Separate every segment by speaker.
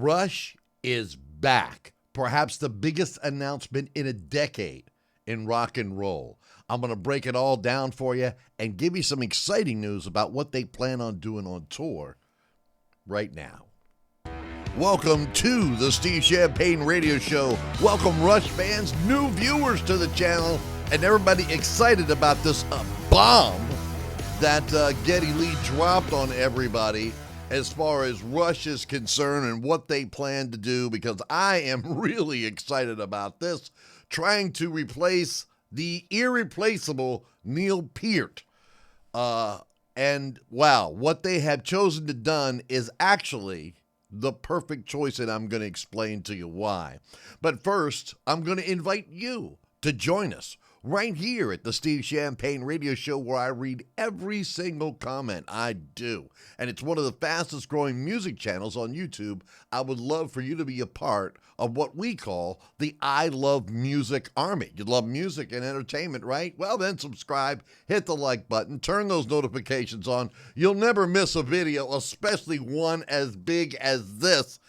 Speaker 1: Rush is back. Perhaps the biggest announcement in a decade in rock and roll. I'm going to break it all down for you and give you some exciting news about what they plan on doing on tour right now. Welcome to the Steve Champagne Radio Show. Welcome, Rush fans, new viewers to the channel, and everybody excited about this bomb that Geddy Lee dropped on everybody as far as Rush is concerned and what they plan to do, because I am really excited about this, trying to replace the irreplaceable Neil Peart. And wow, what they have chosen to done is actually the perfect choice, and I'm going to explain to you why. But first, I'm going to invite you to join us right here at the Steve Champagne Radio Show, where I read every single comment I do. And it's one of the fastest growing music channels on YouTube. I would love for you to be a part of what we call the I Love Music Army. You love music and entertainment, right? Well, then subscribe, hit the like button, turn those notifications on. You'll never miss a video, especially one as big as this.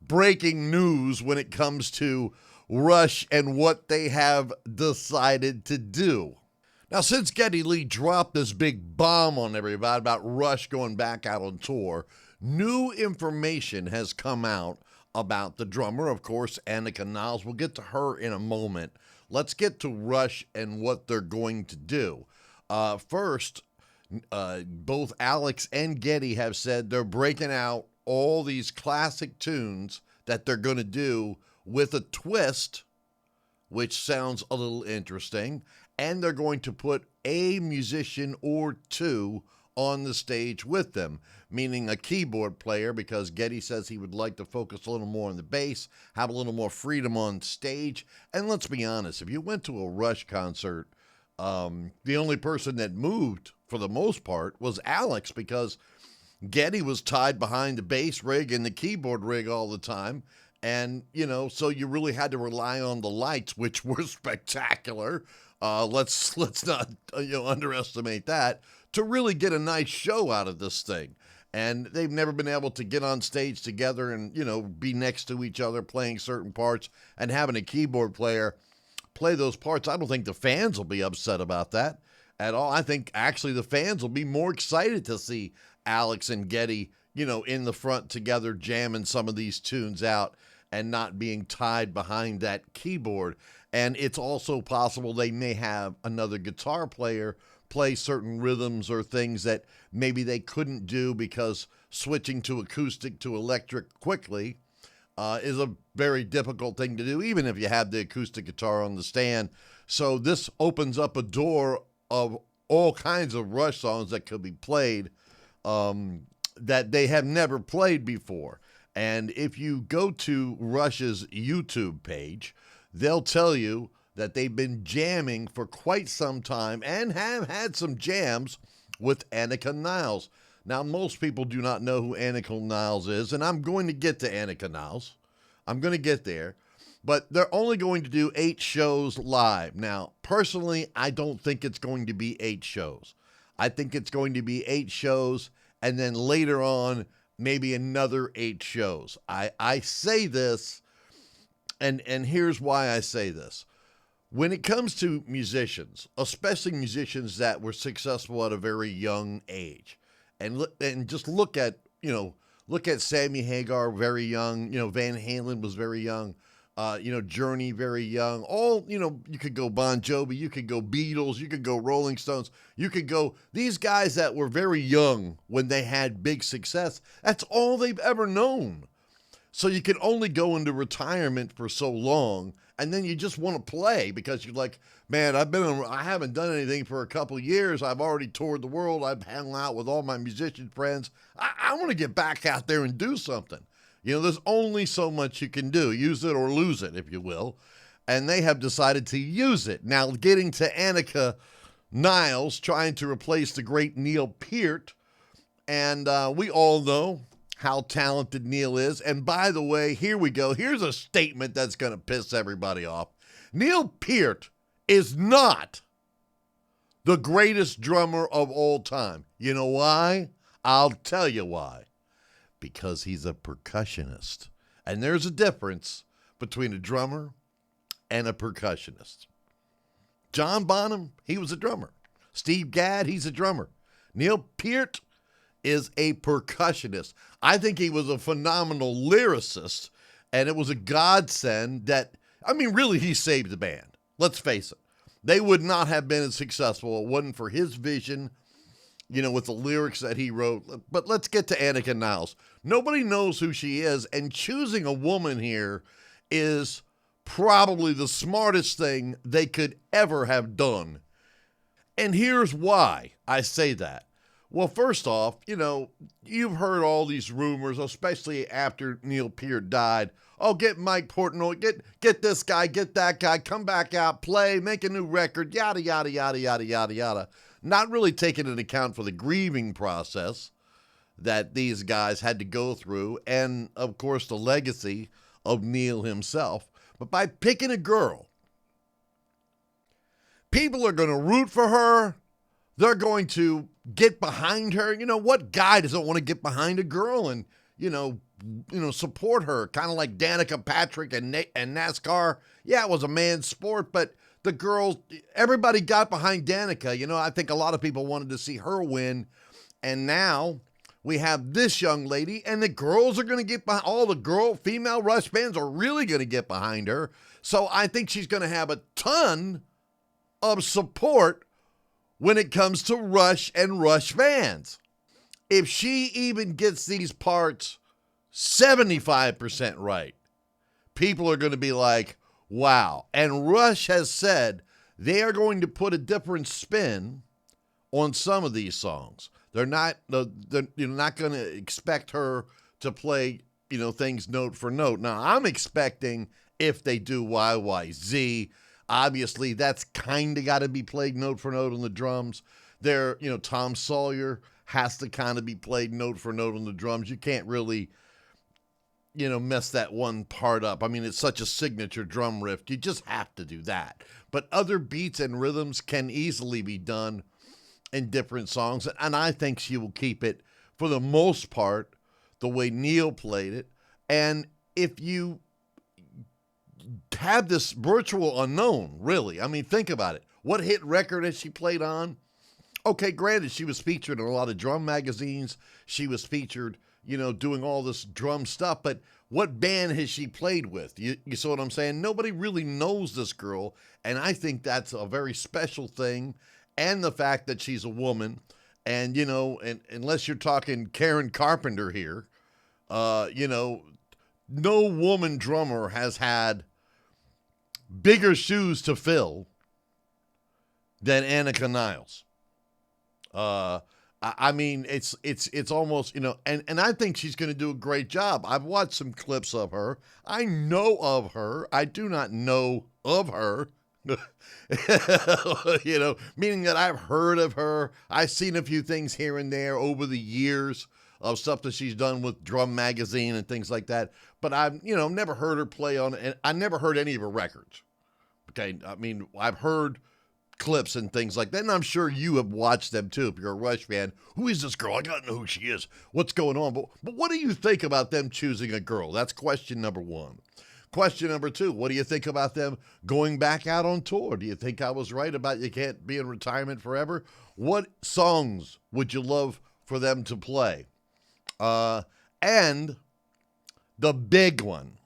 Speaker 1: Breaking news when it comes to Rush and what they have decided to do. Now, since Geddy Lee dropped this big bomb on everybody about Rush going back out on tour, new information has come out about the drummer, of course, Anika Nilles. We'll get to her in a moment. Let's get to Rush and what they're going to do. First, both Alex and Geddy have said they're breaking out all these classic tunes that they're going to do with a twist, which sounds a little interesting, and they're going to put a musician or two on the stage with them, meaning a keyboard player, because Geddy says he would like to focus a little more on the bass, have a little more freedom on stage. And let's be honest, if you went to a Rush concert, the only person that moved for the most part was Alex, because Geddy was tied behind the bass rig and the keyboard rig all the time. And, so you really had to rely on the lights, which were spectacular. Let's not underestimate that, to really get a nice show out of this thing. And they've never been able to get on stage together and, be next to each other playing certain parts and having a keyboard player play those parts. I don't think the fans will be upset about that at all. I think actually the fans will be more excited to see Alex and Geddy, in the front together jamming some of these tunes out and not being tied behind that keyboard. And it's also possible they may have another guitar player play certain rhythms or things that maybe they couldn't do, because switching to acoustic to electric quickly is a very difficult thing to do, even if you have the acoustic guitar on the stand. So this opens up a door of all kinds of Rush songs that could be played that they have never played before. And if you go to Rush's YouTube page, they'll tell you that they've been jamming for quite some time and have had some jams with Anika Nilles. Now, most people do not know who Anika Nilles is, and I'm going to get to Anika Nilles. I'm going to get there. But they're only going to do 8 shows live. Now, personally, I don't think it's going to be 8 shows. I think it's going to be 8 shows, and then later on, maybe another 8 shows. I say this, and here's why I say this. When it comes to musicians, especially musicians that were successful at a very young age, and just look at Sammy Hagar, very young. Van Halen was very young. Journey, very young. You could go Bon Jovi, you could go Beatles, you could go Rolling Stones, you could go these guys that were very young when they had big success. That's all they've ever known. So you can only go into retirement for so long, and then you just want to play because you're like, man, I haven't done anything for a couple of years. I've already toured the world. I've hung out with all my musician friends. I want to get back out there and do something. There's only so much you can do. Use it or lose it, if you will. And they have decided to use it. Now, getting to Anika Nilles, trying to replace the great Neil Peart. And we all know how talented Neil is. And by the way, here we go. Here's a statement that's going to piss everybody off. Neil Peart is not the greatest drummer of all time. You know why? I'll tell you why. Because he's a percussionist. And there's a difference between a drummer and a percussionist. John Bonham, he was a drummer. Steve Gadd, he's a drummer. Neil Peart is a percussionist. I think he was a phenomenal lyricist, and it was a godsend that, really, he saved the band. Let's face it. They would not have been as successful if it wasn't for his vision, with the lyrics that he wrote. But let's get to Anika Nilles. Nobody knows who she is, and choosing a woman here is probably the smartest thing they could ever have done. And here's why I say that. Well, first off, you've heard all these rumors, especially after Neil Peart died. Oh, get Mike Portnoy, get this guy, get that guy, come back out, play, make a new record, yada, yada, yada, yada, yada, yada. Not really taking into account for the grieving process that these guys had to go through, and, of course, the legacy of Neil himself. But by picking a girl, people are going to root for her. They're going to get behind her. What guy doesn't want to get behind a girl and, support her? Kind of like Danica Patrick and NASCAR. Yeah, it was a man's sport, but the girls, everybody got behind Danica. I think a lot of people wanted to see her win. And now we have this young lady, and the girls are going to get behind. All the female Rush bands are really going to get behind her. So I think she's going to have a ton of support when it comes to Rush and Rush fans. If she even gets these parts 75% right, people are going to be like, wow. And Rush has said they are going to put a different spin on some of these songs. They're not going to expect her to play, things note for note. Now, I'm expecting if they do YYZ, obviously, that's kind of got to be played note for note on the drums. Tom Sawyer has to kind of be played note for note on the drums. You can't really, mess that one part up. It's such a signature drum riff. You just have to do that. But other beats and rhythms can easily be done in different songs. And I think she will keep it, for the most part, the way Neil played it. And if you have this virtual unknown, really. Think about it. What hit record has she played on? Okay, granted, she was featured in a lot of drum magazines. She was featured, doing all this drum stuff. But what band has she played with? You see what I'm saying? Nobody really knows this girl. And I think that's a very special thing. And the fact that she's a woman. And, and unless you're talking Karen Carpenter here, no woman drummer has had bigger shoes to fill than Anika Nilles. It's almost, and I think she's going to do a great job. I've watched some clips of her. I know of her. I do not know of her. Meaning that I've heard of her. I've seen a few things here and there over the years of stuff that she's done with Drum Magazine and things like that. But I've, never heard her play on, and I never heard any of her records. Okay. I've heard clips and things like that, and I'm sure you have watched them too. If you're a Rush fan, who is this girl? I gotta know who she is. What's going on? But what do you think about them choosing a girl? That's question number one. Question number two, what do you think about them going back out on tour? Do you think I was right about you can't be in retirement forever? What songs would you love for them to play? And the big one,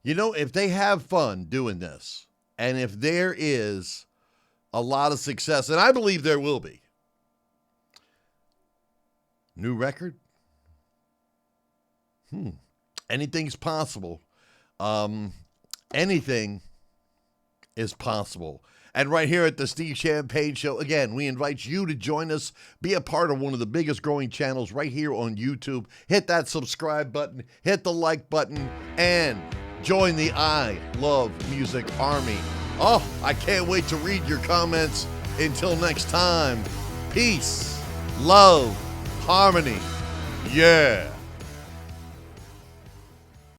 Speaker 1: if they have fun doing this, and if there is a lot of success, and I believe there will be, new record? Anything's possible. Anything is possible. And right here at the Steve Champagne Show, again, we invite you to join us, be a part of one of the biggest growing channels right here on YouTube. Hit that subscribe button, hit the like button, and join the I Love Music Army. Oh, I can't wait to read your comments. Until next time, peace, love, harmony. Yeah.